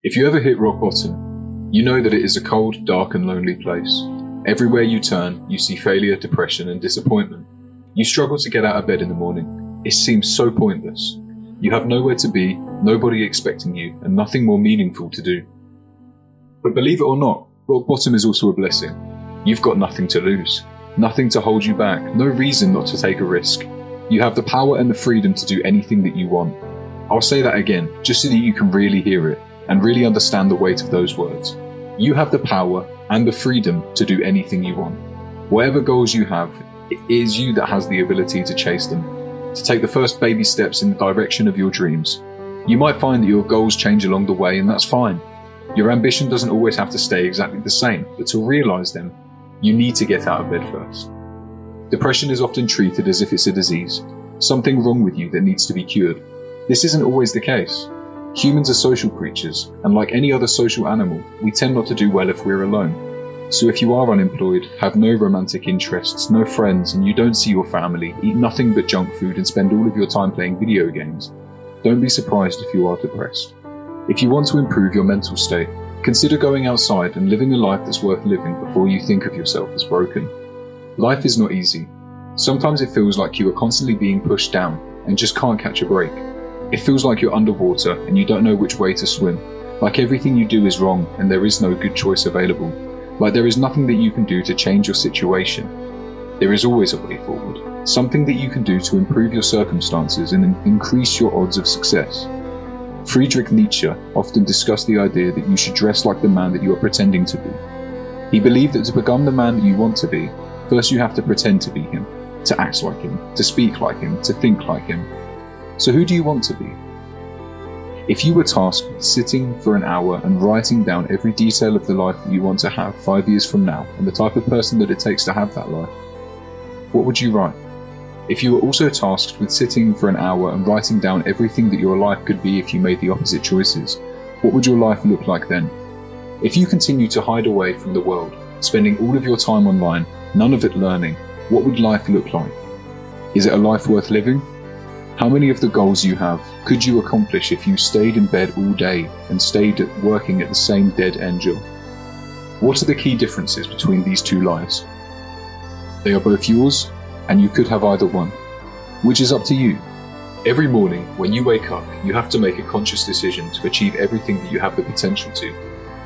If you ever hit rock bottom, you know that it is a cold, dark and lonely place. Everywhere you turn, you see failure, depression and disappointment. You struggle to get out of bed in the morning. It seems so pointless. You have nowhere to be, nobody expecting you, and nothing more meaningful to do. But believe it or not, rock bottom is also a blessing. You've got nothing to lose, nothing to hold you back, no reason not to take a risk. You have the power and the freedom to do anything that you want. I'll say that again, just so that you can really hear it and really understand the weight of those words. You have the power and the freedom to do anything you want. Whatever goals you have, it is you that has the ability to chase them, to take the first baby steps in the direction of your dreams. You might find that your goals change along the way, and that's fine. Your ambition doesn't always have to stay exactly the same, but to realize them, you need to get out of bed first. Depression is often treated as if it's a disease, something wrong with you that needs to be cured. This isn't always the case. Humans are social creatures, and like any other social animal, we tend not to do well if we're alone. So if you are unemployed, have no romantic interests, no friends, and you don't see your family, eat nothing but junk food and spend all of your time playing video games, don't be surprised if you are depressed. If you want to improve your mental state, consider going outside and living a life that's worth living before you think of yourself as broken. Life is not easy. Sometimes it feels like you are constantly being pushed down and just can't catch a break. It feels like you're underwater and you don't know which way to swim, like everything you do is wrong and there is no good choice available, like there is nothing that you can do to change your situation. There is always a way forward, something that you can do to improve your circumstances and increase your odds of success. Friedrich Nietzsche often discussed the idea that you should dress like the man that you are pretending to be. He believed that to become the man that you want to be, first you have to pretend to be him, to act like him, to speak like him, to think like him. So who do you want to be? If you were tasked with sitting for an hour and writing down every detail of the life that you want to have 5 years from now and the type of person that it takes to have that life, what would you write? If you were also tasked with sitting for an hour and writing down everything that your life could be if you made the opposite choices, what would your life look like then? If you continue to hide away from the world, spending all of your time online, none of it learning, what would life look like? Is it a life worth living? How many of the goals you have could you accomplish if you stayed in bed all day and stayed working at the same dead-end job? What are the key differences between these two lives? They are both yours, and you could have either one. Which is up to you. Every morning, when you wake up, you have to make a conscious decision to achieve everything that you have the potential to.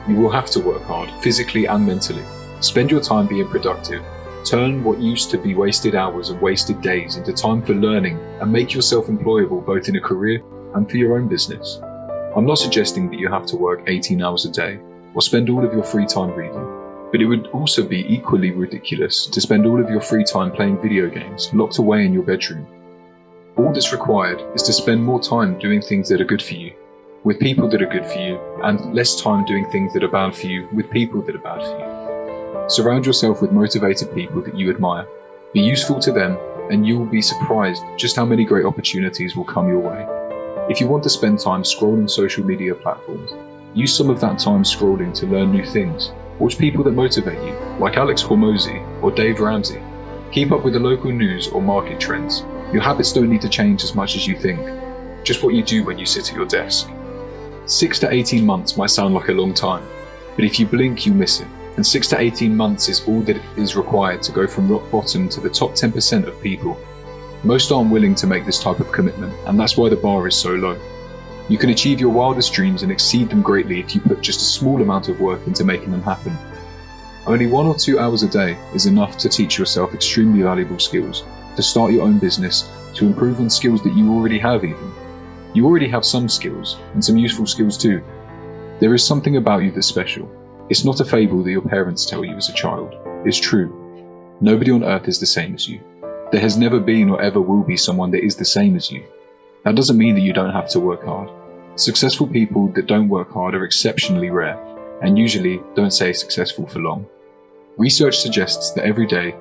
You will have to work hard, physically and mentally. Spend your time being productive. Turn what used to be wasted hours and wasted days into time for learning and make yourself employable both in a career and for your own business. I'm not suggesting that you have to work 18 hours a day or spend all of your free time reading, but it would also be equally ridiculous to spend all of your free time playing video games locked away in your bedroom. All that's required is to spend more time doing things that are good for you, with people that are good for you, and less time doing things that are bad for you with people that are bad for you. Surround yourself with motivated people that you admire. Be useful to them, and you will be surprised just how many great opportunities will come your way. If you want to spend time scrolling social media platforms, use some of that time scrolling to learn new things. Watch people that motivate you, like Alex Hormozi or Dave Ramsey. Keep up with the local news or market trends. Your habits don't need to change as much as you think, just what you do when you sit at your desk. 6 to 18 months might sound like a long time, but if you blink, you miss it. And 6 to 18 months is all that is required to go from rock bottom to the top 10% of people. Most aren't willing to make this type of commitment, and that's why the bar is so low. You can achieve your wildest dreams and exceed them greatly if you put just a small amount of work into making them happen. Only 1 or 2 hours a day is enough to teach yourself extremely valuable skills, to start your own business, to improve on skills that you already have even. You already have some skills, and some useful skills too. There is something about you that's special. It's not a fable that your parents tell you as a child. It's true. Nobody on earth is the same as you. There has never been or ever will be someone that is the same as you. That doesn't mean that you don't have to work hard. Successful people that don't work hard are exceptionally rare, and usually don't stay successful for long. Research suggests that every day,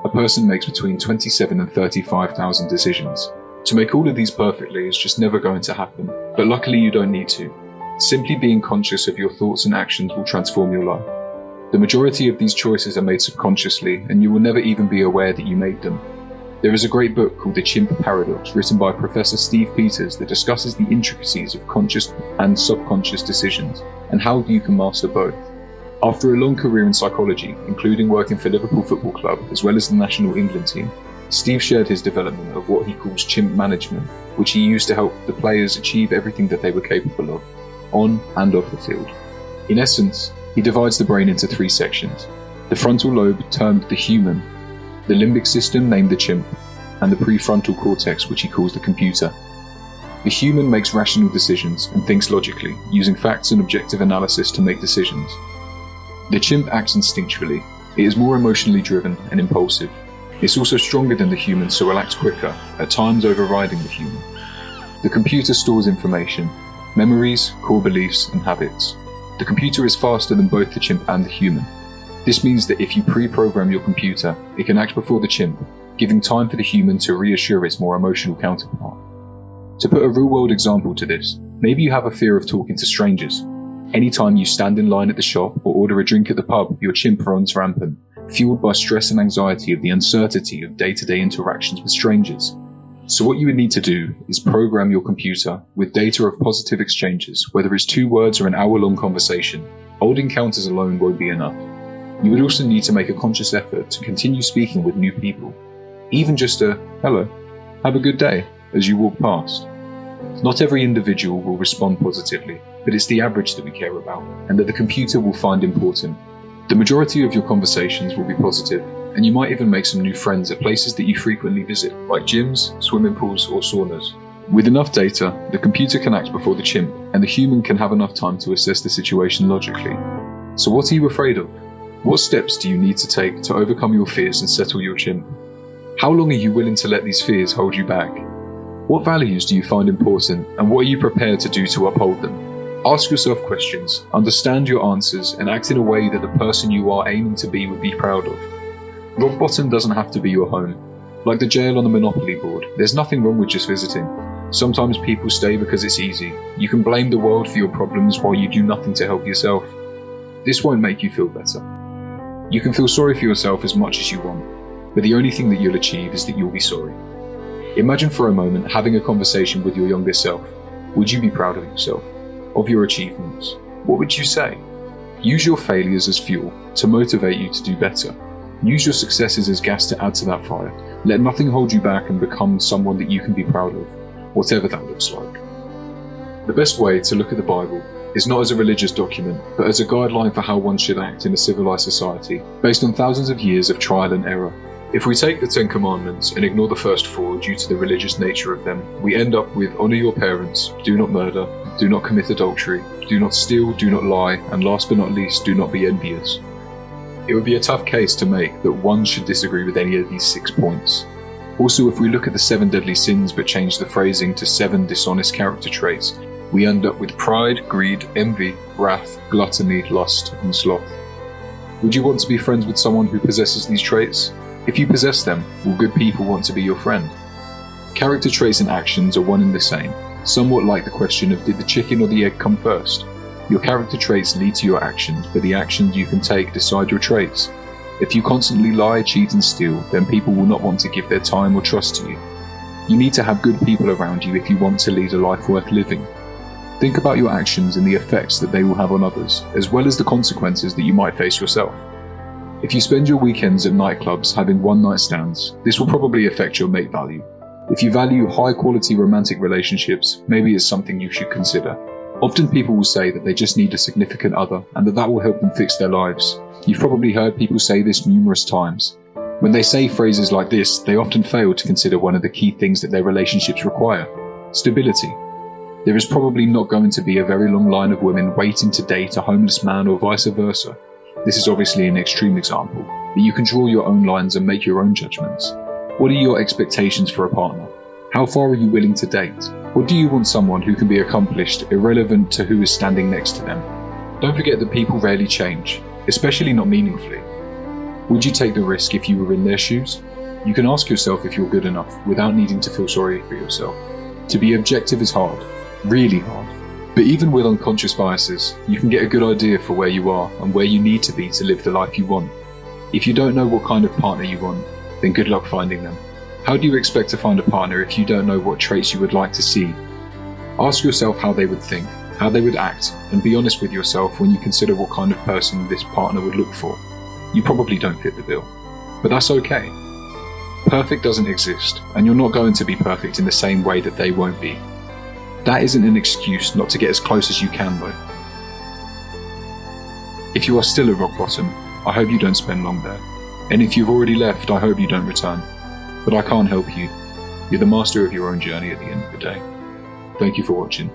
a person makes between 27 and 35,000 decisions. To make all of these perfectly is just never going to happen, but luckily you don't need to. Simply being conscious of your thoughts and actions will transform your life. The majority of these choices are made subconsciously, and you will never even be aware that you made them. There is a great book called The Chimp Paradox, written by Professor Steve Peters, that discusses the intricacies of conscious and subconscious decisions and how you can master both. After a long career in psychology, including working for Liverpool Football Club as well as the national England team, Steve shared his development of what he calls chimp management, which he used to help the players achieve everything that they were capable of, on and off the field. In essence, he divides the brain into three sections: the frontal lobe, termed the human, the limbic system, named the chimp, and the prefrontal cortex, which he calls the computer. The human makes rational decisions and thinks logically, using facts and objective analysis to make decisions. The chimp acts instinctually. It is more emotionally driven and impulsive. It's also stronger than the human, so will act quicker, at times overriding the human. The computer stores information, memories, core beliefs, and habits. The computer is faster than both the chimp and the human. This means that if you pre-program your computer, it can act before the chimp, giving time for the human to reassure its more emotional counterpart. To put a real-world example to this, maybe you have a fear of talking to strangers. Anytime you stand in line at the shop or order a drink at the pub, your chimp runs rampant, fueled by stress and anxiety of the uncertainty of day-to-day interactions with strangers. So what you would need to do is program your computer with data of positive exchanges, whether it's 2 words or an hour-long conversation. Old encounters alone won't be enough. You would also need to make a conscious effort to continue speaking with new people. Even just a "hello, have a good day" as you walk past. Not every individual will respond positively, but it's the average that we care about, and that the computer will find important. The majority of your conversations will be positive, and you might even make some new friends at places that you frequently visit, like gyms, swimming pools, or saunas. With enough data, the computer can act before the chimp, and the human can have enough time to assess the situation logically. So what are you afraid of? What steps do you need to take to overcome your fears and settle your chimp? How long are you willing to let these fears hold you back? What values do you find important, and what are you prepared to do to uphold them? Ask yourself questions, understand your answers, and act in a way that the person you are aiming to be would be proud of. Rock bottom doesn't have to be your home. Like the jail on the Monopoly board, there's nothing wrong with just visiting. Sometimes people stay because it's easy. You can blame the world for your problems while you do nothing to help yourself. This won't make you feel better. You can feel sorry for yourself as much as you want, but the only thing that you'll achieve is that you'll be sorry. Imagine for a moment having a conversation with your younger self. Would you be proud of yourself? Of your achievements? What would you say? Use your failures as fuel to motivate you to do better. Use your successes as gas to add to that fire. Let nothing hold you back and become someone that you can be proud of, whatever that looks like. The best way to look at the Bible is not as a religious document, but as a guideline for how one should act in a civilized society, based on thousands of years of trial and error. If we take the 10 Commandments and ignore the first 4 due to the religious nature of them, we end up with honor your parents, do not murder, do not commit adultery, do not steal, do not lie, and last but not least, do not be envious. It would be a tough case to make that one should disagree with any of these 6 points. Also, if we look at the 7 deadly sins but change the phrasing to 7 dishonest character traits, we end up with pride, greed, envy, wrath, gluttony, lust, and sloth. Would you want to be friends with someone who possesses these traits? If you possess them, will good people want to be your friend? Character traits and actions are one and the same, somewhat like the question of did the chicken or the egg come first? Your character traits lead to your actions, but the actions you can take decide your traits. If you constantly lie, cheat and steal, then people will not want to give their time or trust to you. You need to have good people around you if you want to lead a life worth living. Think about your actions and the effects that they will have on others, as well as the consequences that you might face yourself. If you spend your weekends at nightclubs having one-night stands, this will probably affect your mate value. If you value high-quality romantic relationships, maybe it's something you should consider. Often people will say that they just need a significant other and that will help them fix their lives. You've probably heard people say this numerous times. When they say phrases like this, they often fail to consider one of the key things that their relationships require: stability. There is probably not going to be a very long line of women waiting to date a homeless man or vice versa. This is obviously an extreme example, but you can draw your own lines and make your own judgments. What are your expectations for a partner? How far are you willing to date? Or do you want someone who can be accomplished, irrelevant to who is standing next to them? Don't forget that people rarely change, especially not meaningfully. Would you take the risk if you were in their shoes? You can ask yourself if you're good enough without needing to feel sorry for yourself. To be objective is hard, really hard. But even with unconscious biases, you can get a good idea for where you are and where you need to be to live the life you want. If you don't know what kind of partner you want, then good luck finding them. How do you expect to find a partner if you don't know what traits you would like to see? Ask yourself how they would think, how they would act, and be honest with yourself when you consider what kind of person this partner would look for. You probably don't fit the bill, but that's okay. Perfect doesn't exist, and you're not going to be perfect in the same way that they won't be. That isn't an excuse not to get as close as you can though. If you are still at rock bottom, I hope you don't spend long there. And if you've already left, I hope you don't return. But I can't help you. You're the master of your own journey at the end of the day. Thank you for watching.